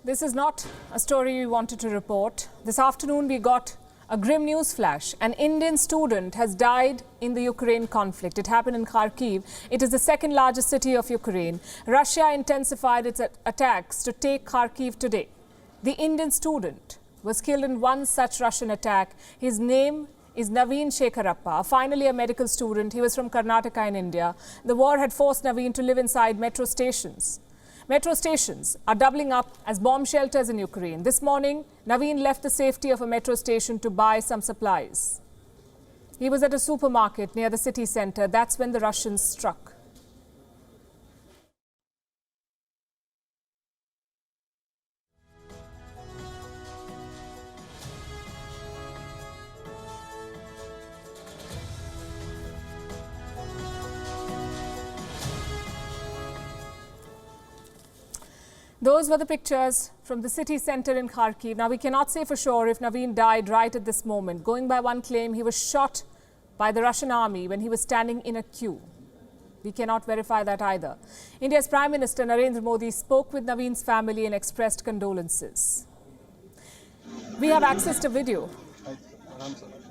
This is not a story we wanted to report. This afternoon we got a grim news flash. An Indian student has died in the Ukraine conflict. It happened in Kharkiv. It is the second largest city of Ukraine. Russia intensified its attacks to take Kharkiv today. The Indian student was killed in one such Russian attack. His name is Naveen Shekharappa, finally a medical student. He was from Karnataka in India. The war had forced Naveen to live inside metro stations. Metro stations are doubling up as bomb shelters in Ukraine. This morning, Naveen left the safety of a metro station to buy some supplies. He was at a supermarket near the city center. That's when the Russians struck. Those were the pictures from the city center in Kharkiv. Now, we cannot say for sure if Naveen died right at this moment. Going by one claim, he was shot by the Russian army when he was standing in a queue. We cannot verify that either. India's Prime Minister Narendra Modi spoke with Naveen's family and expressed condolences. We have access to video.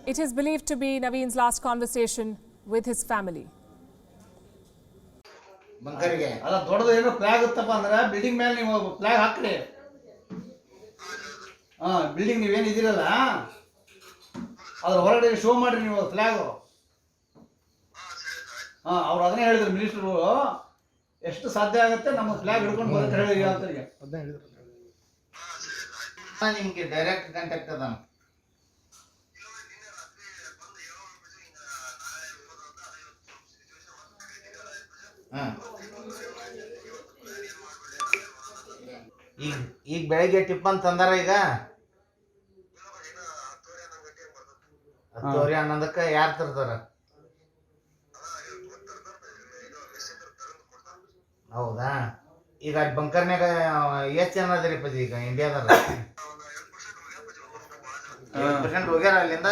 It is believed to be Naveen's last conversation with his family. ಬಂಕರಿಗೆ ಅಲ್ಲ ದೊಡ್ಡದು ಏನೋ flag ಇತ್ತಪ್ಪ ಅಂದ್ರೆ building ಮೇಲೆ ನೀವು flag ಹಾಕ್ರಿ building ನೀವೇನು ಇದಿರಲ್ಲ ಅದ್ರ ಹೊರಗಡೆ ಶೋ ಮಾಡ್ರಿ ನೀವು ಫ್ಲಾಗ್ ಅವ್ರು ಅದನ್ನೇ ಹೇಳಿದ್ರು ಮಿನಿಸ್ಟರು ಎಷ್ಟು ಸಾಧ್ಯ ಆಗುತ್ತೆ ನಮ್ಮ ಫ್ಲಾಗ್ ಹಿಡ್ಕೊಂಡು ಬರಕ್ಕೆ ಹೇಳಿ ಅಂತರಿಗೆ ನಿಮಗೆ ಡೈರೆಕ್ಟ್ ಕಾಂಟ್ಯಾಕ್ಟ್ ಅದ ಈಗ ಬೆಳಿಗ್ಗೆ ಟಿಪ್ಪನ್ ತಂದಾರ ಈಗ 10 ಅನ್ನೋದಕ್ಕೆ ಯಾರು ತರ್ತಾರ ಹೌದಾ ಈಗ ಬಂಕರ್ನಾಗ ಎಷ್ಟು ಜನ ಅದರಿ ಪದಿ ಈಗ ಇಂಡಿಯಾದಾಗ 70% ಹೋಗ್ಯಾರ ಅಲ್ಲಿಂದ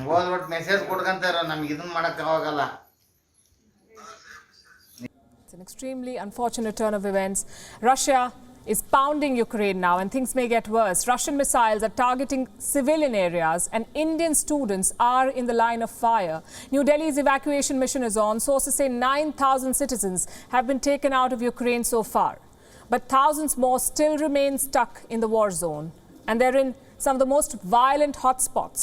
ಹೋದ್ಬಿಟ್ಟು ಮೆಸೇಜ್ ಕೊಡ್ಕಂತಾರ ನಮ್ಗೆ ಇದನ್ನ ಮಾಡಕ್ಕೆ ಆಗೋಲ್ಲ. It's an extremely unfortunate turn of events. Russia is pounding Ukraine now and things may get worse. Russian missiles are targeting civilian areas and Indian students are in the line of fire. New Delhi's evacuation mission is on. Sources say 9,000 citizens have been taken out of Ukraine so far. But thousands more still remain stuck in the war zone. And they're in some of the most violent hotspots.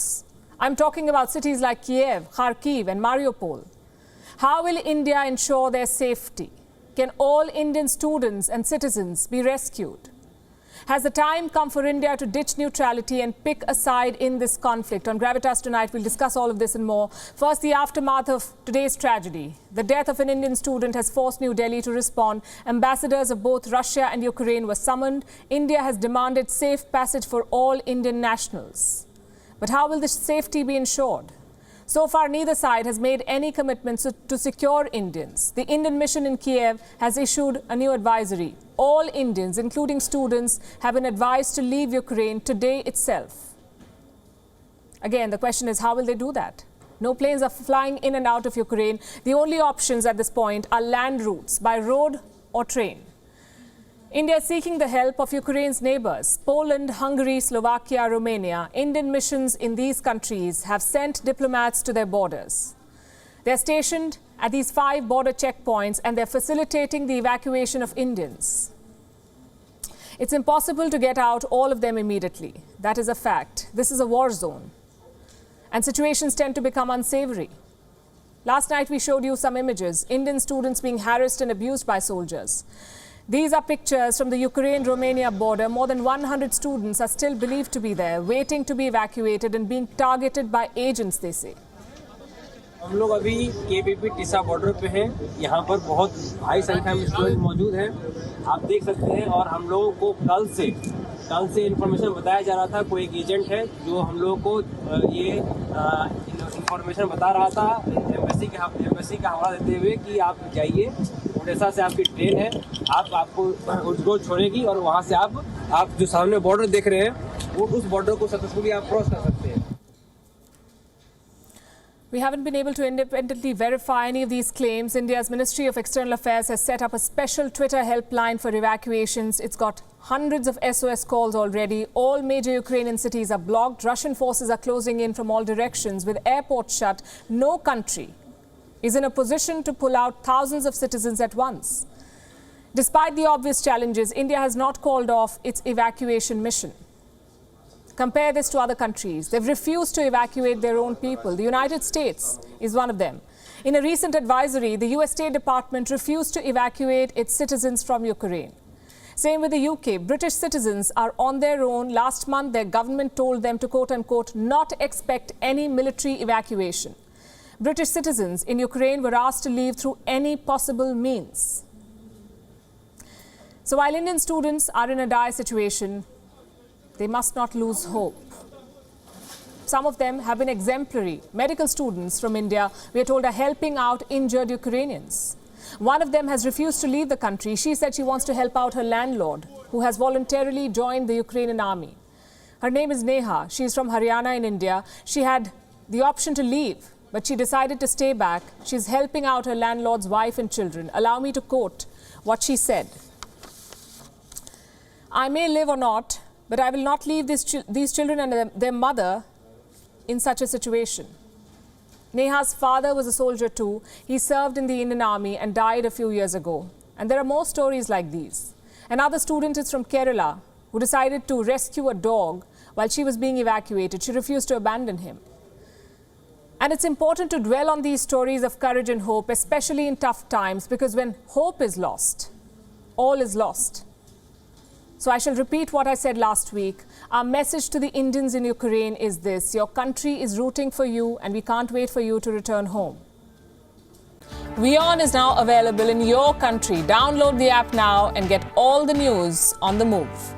I'm talking about cities like Kiev, Kharkiv and Mariupol. How will India ensure their safety? Can all Indian students and citizens be rescued? Has the time come for India to ditch neutrality and pick a side in this conflict? On Gravitas tonight, we'll discuss all of this and more. First, the aftermath of today's tragedy. The death of an Indian student has forced New Delhi to respond. Ambassadors of both Russia and Ukraine were summoned. India has demanded safe passage for all Indian nationals. But how will this safety be ensured? So far, neither side has made any commitments to secure Indians. The Indian mission in Kiev has issued a new advisory. All Indians, including students, have been advised to leave Ukraine today itself. Again, the question is, how will they do that? No planes are flying in and out of Ukraine. The only options at this point are land routes by road or train. India is seeking the help of Ukraine's neighbors, Poland, Hungary, Slovakia, Romania. Indian missions in these countries have sent diplomats to their borders. They are stationed at these 5 border checkpoints and they're facilitating the evacuation of Indians. It's impossible to get out all of them immediately. That is a fact. This is a war zone. And situations tend to become unsavory. Last night we showed you some images, Indian students being harassed and abused by soldiers. These are pictures from the Ukraine-Romania border. More than 100 students are still believed to be there, waiting to be evacuated and being targeted by agents, they say. हम लोग अभी केपीपी Tessa border पे हैं। यहाँ पर बहुत भारी संख्या में स्टूडेंट मौजूद हैं, आप देख सकते हैं। और हम लोगों को कल से इन्फॉर्मेशन बताया जा रहा था, कोई एक एजेंट है जो हम लोगों को ये इन्फॉर्मेशन बता रहा था एम्बेसी का हवाला देते हुए कि आप जाइए, ओडेसा से आपकी ट्रेन है, आपको रोज छोड़ेगी और वहाँ से आप जो सामने बॉर्डर देख रहे हैं वो उस बॉर्डर को सक्सेसफुली आप क्रॉस कर सकते हैं। We haven't been able to independently verify any of these claims. India's Ministry of External Affairs has set up a special Twitter helpline for evacuations. It's got hundreds of SOS calls already. All major Ukrainian cities are blocked. Russian forces are closing in from all directions. With airports shut, no country is in a position to pull out thousands of citizens at once. Despite the obvious challenges, India has not called off its evacuation mission. Compare this to other countries. They've refused to evacuate their own people. The United States is one of them. In a recent advisory, the US State Department refused to evacuate its citizens from Ukraine. Same with the UK. British citizens are on their own. Last month, their government told them to, quote-unquote, not expect any military evacuation. British citizens in Ukraine were asked to leave through any possible means. So while Indian students are in a dire situation, they must not lose hope. Some of them have been exemplary. Medical students from India, we are told, are helping out injured Ukrainians. One of them has refused to leave the country. She said she wants to help out her landlord, who has voluntarily joined the Ukrainian army. Her name is Neha. She is from Haryana in India. She had the option to leave, but she decided to stay back. She's helping out her landlord's wife and children. Allow me to quote what she said. I may live or not, but I will not leave these children and their mother in such a situation. Neha's father was a soldier too. He served in the Indian Army and died a few years ago. And there are more stories like these. Another student is from Kerala who decided to rescue a dog while she was being evacuated. She refused to abandon him. And it's important to dwell on these stories of courage and hope, especially in tough times, because when hope is lost, all is lost. So I shall repeat what I said last week. Our message to the Indians in Ukraine is this: your country is rooting for you and we can't wait for you to return home. WION is now available in your country. Download the app now and get all the news on the move.